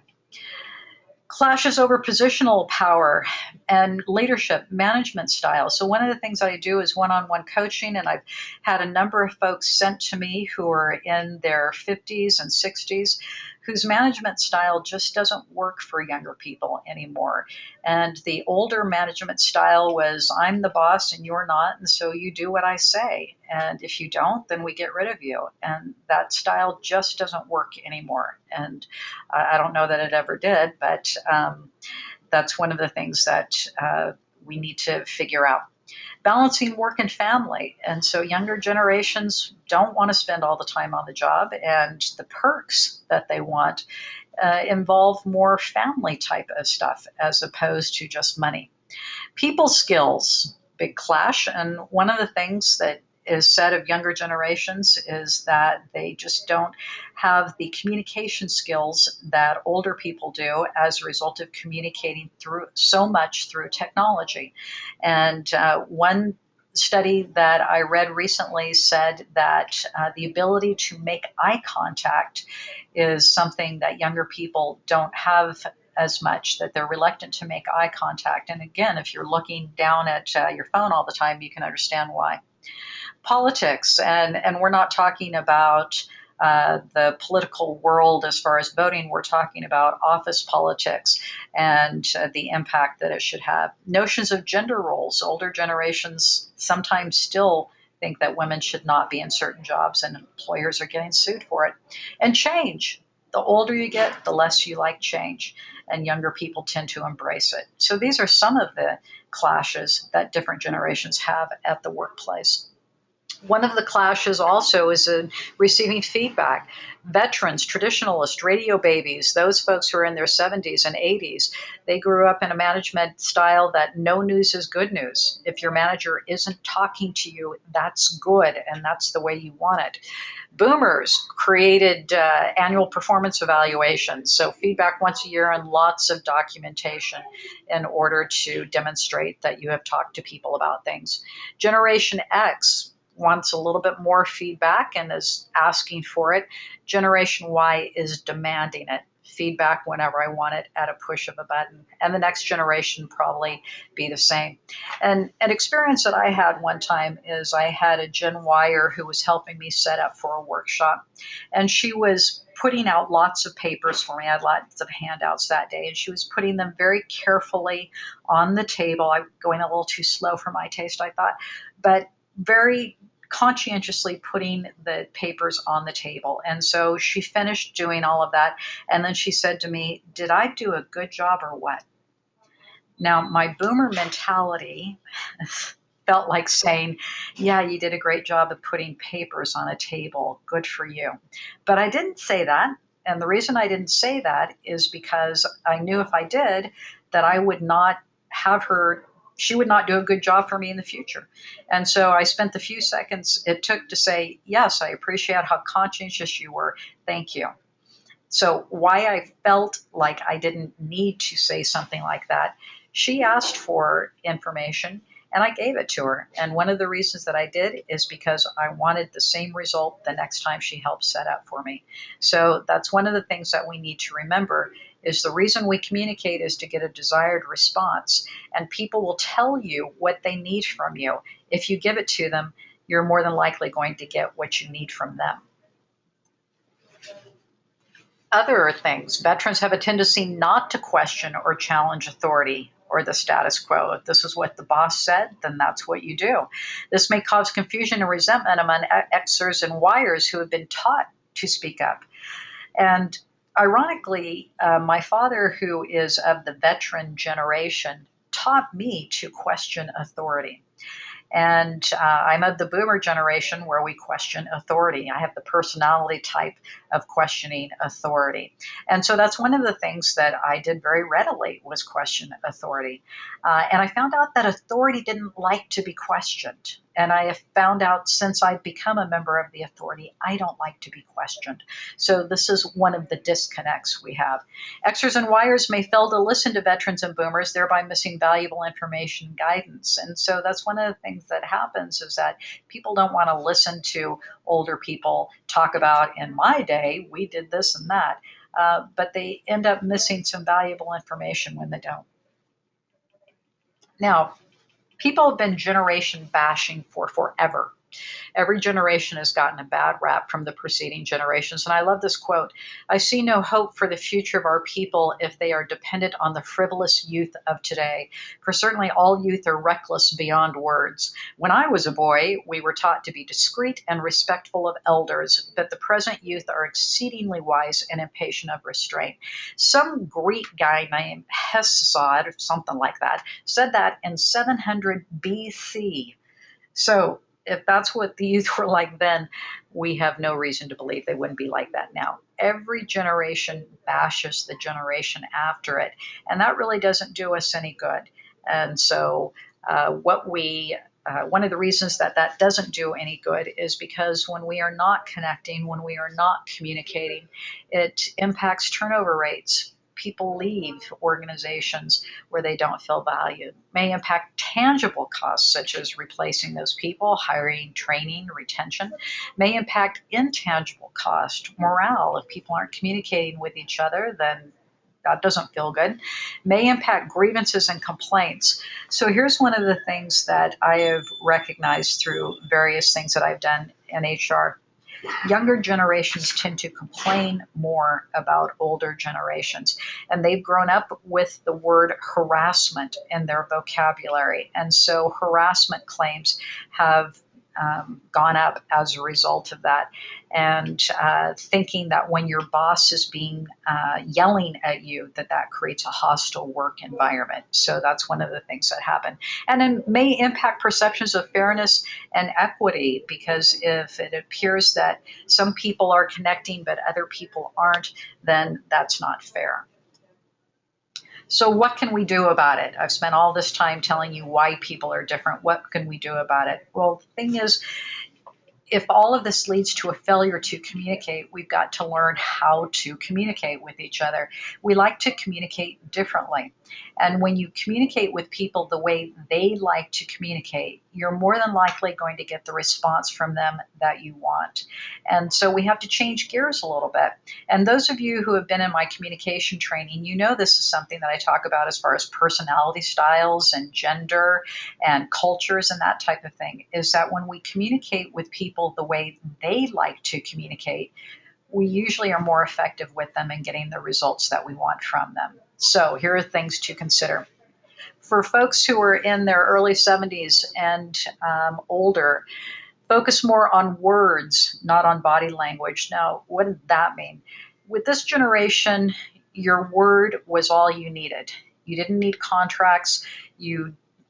Clashes over positional power and leadership management style. So one of the things I do is one-on-one coaching, and I've had a number of folks sent to me who are in their 50s and 60s whose management style just doesn't work for younger people anymore. And the older management style was, I'm the boss and you're not, and so you do what I say. And if you don't, then we get rid of you. And that style just doesn't work anymore. And I don't know that it ever did, but that's one of the things that we need to figure out. Balancing work and family. And so younger generations don't want to spend all the time on the job, and the perks that they want involve more family type of stuff as opposed to just money. People skills, big clash. And one of the things that is said of younger generations is that they just don't have the communication skills that older people do as a result of communicating through so much through technology. And one study that I read recently said that the ability to make eye contact is something that younger people don't have as much, that they're reluctant to make eye contact. And again, if you're looking down at your phone all the time, you can understand why. Politics, and we're not talking about the political world as far as voting. We're talking about office politics and the impact that it should have. Notions of gender roles. Older generations sometimes still think that women should not be in certain jobs, and employers are getting sued for it. And change. The older you get, the less you like change, and younger people tend to embrace it. So these are some of the clashes that different generations have at the workplace. One of the clashes also is receiving feedback. Veterans, traditionalists, radio babies, those folks who are in their 70s and 80s, they grew up in a management style that no news is good news. If your manager isn't talking to you, that's good, and that's the way you want it. Boomers created annual performance evaluations, so feedback once a year and lots of documentation in order to demonstrate that you have talked to people about things. Generation X wants a little bit more feedback and is asking for it. Generation Y is demanding it. Feedback whenever I want it at a push of a button. And the next generation probably be the same. And an experience that I had one time is I had a Gen Yer who was helping me set up for a workshop. And she was putting out lots of papers for me. I had lots of handouts that day. And she was putting them very carefully on the table. I'm going a little too slow for my taste, I thought. But very conscientiously putting the papers on the table. And so she finished doing all of that. And then she said to me, did I do a good job or what? Now, my boomer mentality felt like saying, yeah, you did a great job of putting papers on a table. Good for you. But I didn't say that. And the reason I didn't say that is because I knew if I did, that I would not have her, she would not do a good job for me in the future. And so I spent the few seconds it took to say, yes, I appreciate how conscientious you were. Thank you. So why I felt like I didn't need to say something like that, she asked for information and I gave it to her. And one of the reasons that I did is because I wanted the same result the next time she helped set up for me. So that's one of the things that we need to remember is the reason we communicate is to get a desired response. And people will tell you what they need from you. If you give it to them, you're more than likely going to get what you need from them. Other things, veterans have a tendency not to question or challenge authority or the status quo. If this is what the boss said, then that's what you do. This may cause confusion and resentment among Xers and Yers who have been taught to speak up. And ironically, my father, who is of the veteran generation, taught me to question authority. And I'm of the boomer generation where we question authority. I have the personality type of questioning authority. And so that's one of the things that I did very readily was question authority. And I found out that authority didn't like to be questioned. And I have found out since I've become a member of the authority, I don't like to be questioned. So this is one of the disconnects we have. Xers and Yers may fail to listen to veterans and boomers, thereby missing valuable information and guidance. And so that's one of the things that happens is that people don't want to listen to older people talk about, in my day, we did this and that. But they end up missing some valuable information when they don't. Now, people have been generation bashing for forever. Every generation has gotten a bad rap from the preceding generations. And I love this quote: I see no hope for the future of our people if they are dependent on the frivolous youth of today. For certainly all youth are reckless beyond words. When I was a boy, we were taught to be discreet and respectful of elders, but the present youth are exceedingly wise and impatient of restraint. Some Greek guy named Hesiod, or something like that, said that in 700 BC. So if that's what the youth were like then, we have no reason to believe they wouldn't be like that now. Every generation bashes the generation after it, and that really doesn't do us any good. And so one of the reasons that that doesn't do any good is because when we are not connecting, when we are not communicating, it impacts turnover rates. People leave organizations where they don't feel valued. May impact tangible costs such as replacing those people, hiring, training, retention. May impact intangible cost, morale. If people aren't communicating with each other, then that doesn't feel good. May impact grievances and complaints. So here's one of the things that I have recognized through various things that I've done in HR. Younger generations tend to complain more about older generations, and they've grown up with the word harassment in their vocabulary. And so harassment claims have gone up as a result of that. And thinking that when your boss is yelling at you, that creates a hostile work environment. So that's one of the things that happen. And it may impact perceptions of fairness and equity, because if it appears that some people are connecting but other people aren't, then that's not fair. So what can we do about it? I've spent all this time telling you why people are different. What can we do about it? Well, the thing is, if all of this leads to a failure to communicate, we've got to learn how to communicate with each other. We like to communicate differently. And when you communicate with people the way they like to communicate, you're more than likely going to get the response from them that you want. And so we have to change gears a little bit. And those of you who have been in my communication training, you know this is something that I talk about as far as personality styles and gender and cultures and that type of thing, is that when we communicate with people the way they like to communicate, we usually are more effective with them in getting the results that we want from them. So here are things to consider. For folks who are in their early 70s and older, focus more on words, not on body language. Now, what did that mean? With this generation, your word was all you needed. You didn't need contracts.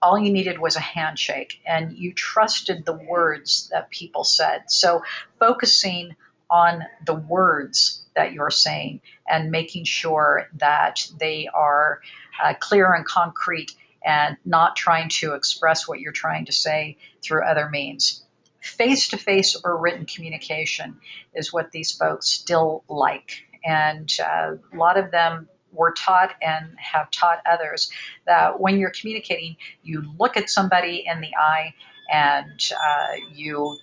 All you needed was a handshake, and you trusted the words that people said. So focusing on the words that you're saying and making sure that they are clear and concrete and not trying to express what you're trying to say through other means. Face-to-face or written communication is what these folks still like. And a lot of them were taught and have taught others that when you're communicating, you look at somebody in the eye and you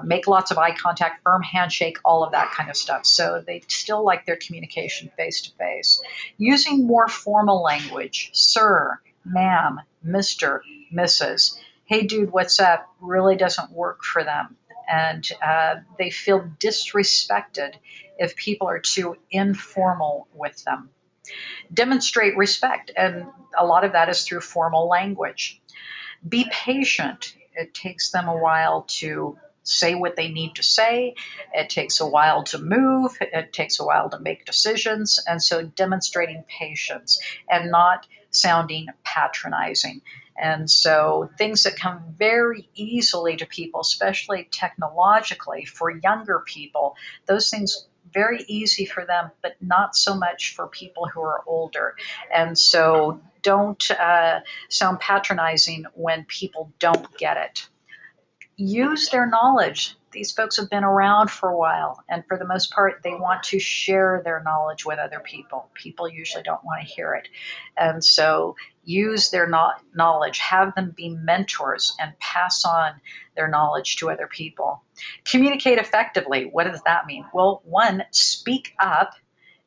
make lots of eye contact, firm handshake, all of that kind of stuff. So they still like their communication face-to-face. Using more formal language, sir, ma'am, Mr., Mrs., hey dude, what's up, really doesn't work for them. And they feel disrespected if people are too informal with them. Demonstrate respect, and a lot of that is through formal language. Be patient. It takes them a while to say what they need to say. It takes a while to move. It takes a while to make decisions. And so demonstrating patience and not sounding patronizing. And so things that come very easily to people, especially technologically for younger people, those things very easy for them, but not so much for people who are older. And so don't sound patronizing when people don't get it. Use their knowledge. These folks have been around for a while, and for the most part, they want to share their knowledge with other people. People usually don't want to hear it. And so use their knowledge, have them be mentors and pass on their knowledge to other people. Communicate effectively. What does that mean? Well, one, speak up,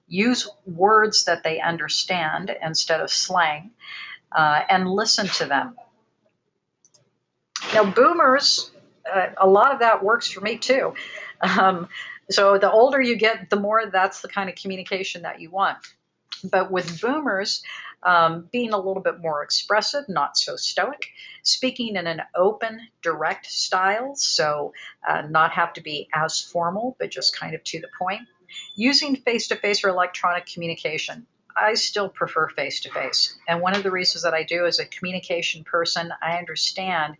use words that they understand instead of slang, and listen to them. Now, boomers, a lot of that works for me too. So the older you get, the more that's the kind of communication that you want. But with boomers, being a little bit more expressive, not so stoic, speaking in an open, direct style, so not have to be as formal, but just kind of to the point. Using face-to-face or electronic communication. I still prefer face-to-face. And one of the reasons that I do as a communication person, I understand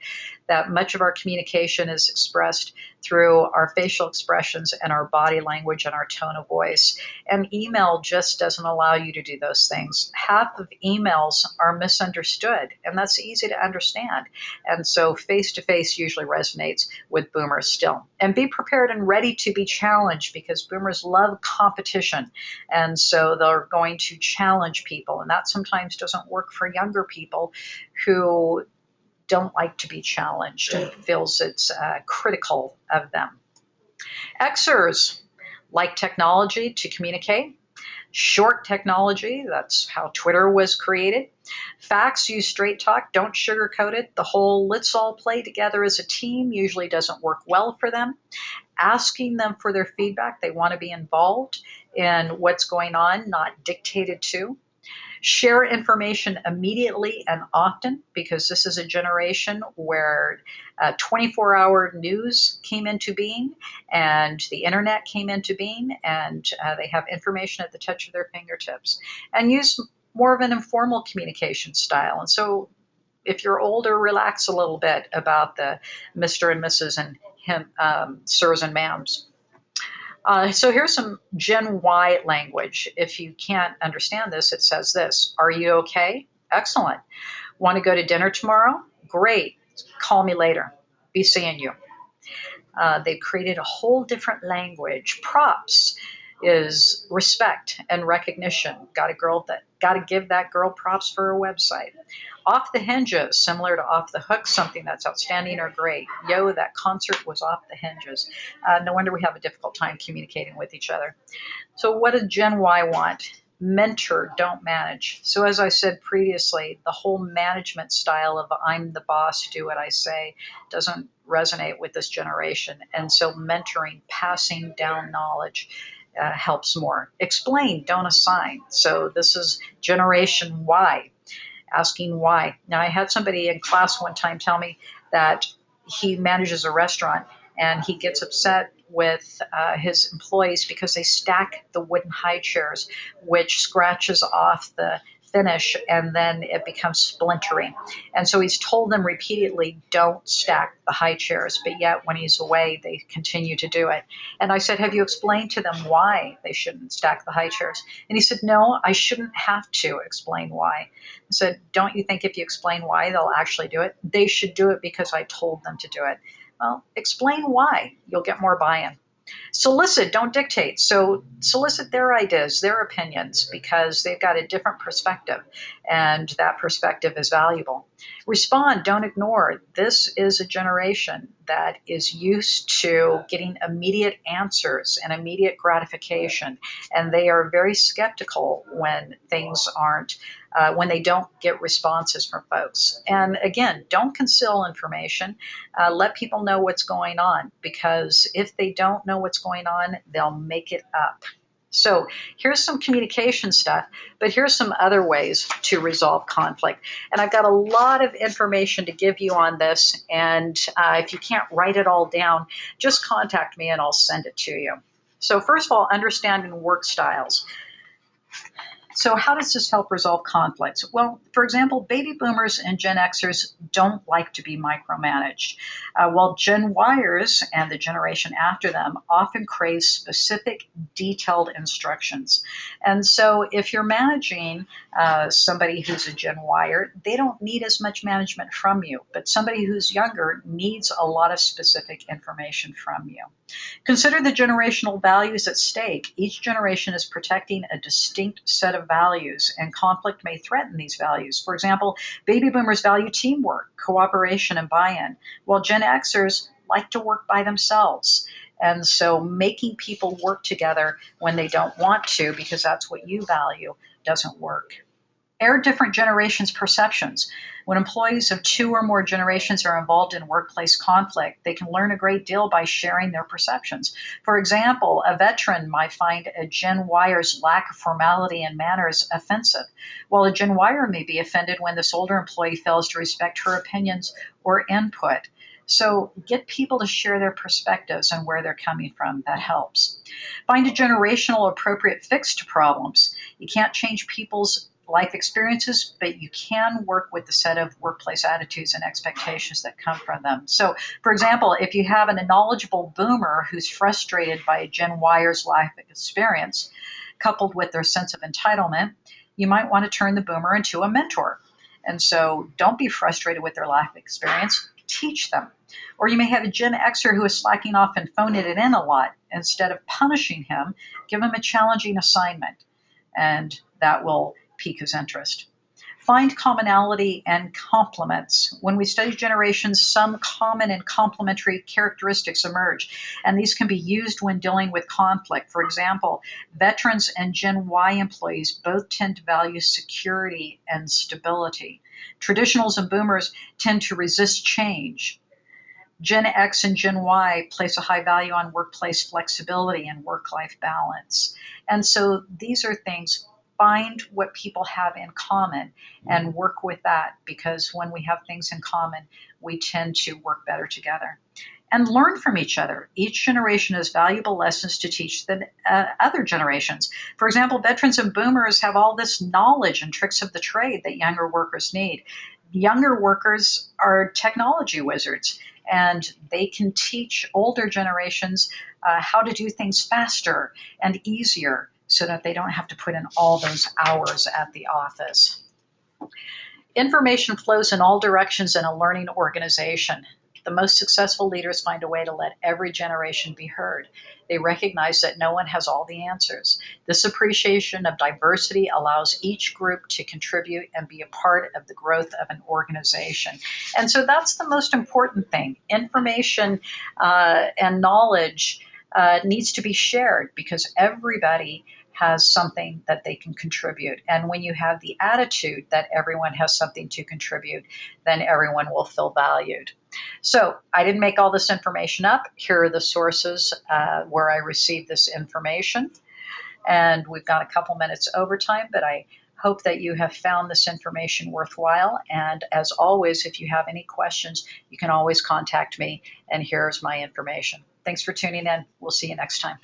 that much of our communication is expressed through our facial expressions and our body language and our tone of voice. And email just doesn't allow you to do those things. Half of emails are misunderstood, and that's easy to understand. And so face-to-face usually resonates with boomers still. And be prepared and ready to be challenged, because boomers love competition. And so they're going to challenge people. And that sometimes doesn't work for younger people who don't like to be challenged and feels it's critical of them. Xers like technology to communicate. Short technology, that's how Twitter was created. Facts, use straight talk, don't sugarcoat it. The whole let's all play together as a team usually doesn't work well for them. Asking them for their feedback, they want to be involved in what's going on, not dictated to. Share information immediately and often, because this is a generation where 24-hour news came into being and the internet came into being, and they have information at the touch of their fingertips. And use more of an informal communication style. And so if you're older, relax a little bit about the Mr. and Mrs. and him, sirs and ma'ams. So here's some Gen Y language. If you can't understand this, it says this. Are you okay? Excellent. Want to go to dinner tomorrow? Great. Call me later. Be seeing you. They've created a whole different language. Props is respect and recognition. Got to give that girl props for her website. Off the hinges, similar to off the hook, something that's outstanding or great. Yo, that concert was off the hinges. No wonder we have a difficult time communicating with each other. So what does Gen Y want? Mentor, don't manage. So as I said previously, the whole management style of I'm the boss, do what I say, doesn't resonate with this generation. And so mentoring, passing down knowledge, helps more. Explain, don't assign. So this is Generation Y. Asking why. Now, I had somebody in class one time tell me that he manages a restaurant and he gets upset with his employees because they stack the wooden high chairs, which scratches off the finish and then it becomes splintery. And so he's told them repeatedly, don't stack the high chairs, but yet when he's away, they continue to do it. And I said, have you explained to them why they shouldn't stack the high chairs? And he said, no, I shouldn't have to explain why. I said, don't you think if you explain why, they'll actually do it? They should do it because I told them to do it. Well, explain why. You'll get more buy-in. Solicit, don't dictate. So solicit their ideas, their opinions, because they've got a different perspective, and that perspective is valuable. Respond, don't ignore. This is a generation that is used to getting immediate answers and immediate gratification, and they are very skeptical when things aren't when they don't get responses from folks. And again, don't conceal information. Let people know what's going on, because if they don't know what's going on, they'll make it up. So here's some communication stuff, but here's some other ways to resolve conflict. And I've got a lot of information to give you on this. And if you can't write it all down, just contact me and I'll send it to you. So first of all, understanding work styles. So how does this help resolve conflicts? Well, for example, baby boomers and Gen Xers don't like to be micromanaged, while Gen Yers and the generation after them often crave specific, detailed instructions. And so if you're managing somebody who's a Gen Yer, they don't need as much management from you, but somebody who's younger needs a lot of specific information from you. Consider the generational values at stake. Each generation is protecting a distinct set of values, and conflict may threaten these values. For example, baby boomers value teamwork, cooperation, and buy-in, while Gen Xers like to work by themselves. And so making people work together when they don't want to, because that's what you value, doesn't work. Air different generations' perceptions. When employees of two or more generations are involved in workplace conflict, they can learn a great deal by sharing their perceptions. For example, a veteran might find a Gen Yer's lack of formality and manners offensive, while a Gen Yer may be offended when this older employee fails to respect her opinions or input. So get people to share their perspectives and where they're coming from. That helps. Find a generational appropriate fix to problems. You can't change people's life experiences, but you can work with the set of workplace attitudes and expectations that come from them. So, for example, if you have a knowledgeable boomer who's frustrated by a Gen Yer's life experience, coupled with their sense of entitlement, you might want to turn the boomer into a mentor. And so don't be frustrated with their life experience, teach them. Or you may have a Gen Xer who is slacking off and phoning it in a lot. Instead of punishing him, give him a challenging assignment, and that will pique his interest. Find commonality and complements. When we study generations, some common and complementary characteristics emerge, and these can be used when dealing with conflict. For example, veterans and Gen Y employees both tend to value security and stability. Traditionals and boomers tend to resist change. Gen X and Gen Y place a high value on workplace flexibility and work-life balance. And so these are things. Find what people have in common and work with that, because when we have things in common, we tend to work better together. And learn from each other. Each generation has valuable lessons to teach the other generations. For example, veterans and boomers have all this knowledge and tricks of the trade that younger workers need. Younger workers are technology wizards, and they can teach older generations how to do things faster and easier, so that they don't have to put in all those hours at the office. Information flows in all directions in a learning organization. The most successful leaders find a way to let every generation be heard. They recognize that no one has all the answers. This appreciation of diversity allows each group to contribute and be a part of the growth of an organization. And so that's the most important thing. Information and knowledge needs to be shared, because everybody has something that they can contribute. And when you have the attitude that everyone has something to contribute, then everyone will feel valued. So I didn't make all this information up. Here are the sources where I received this information. And we've got a couple minutes overtime, but I hope that you have found this information worthwhile. And as always, if you have any questions, you can always contact me, and here's my information. Thanks for tuning in. We'll see you next time.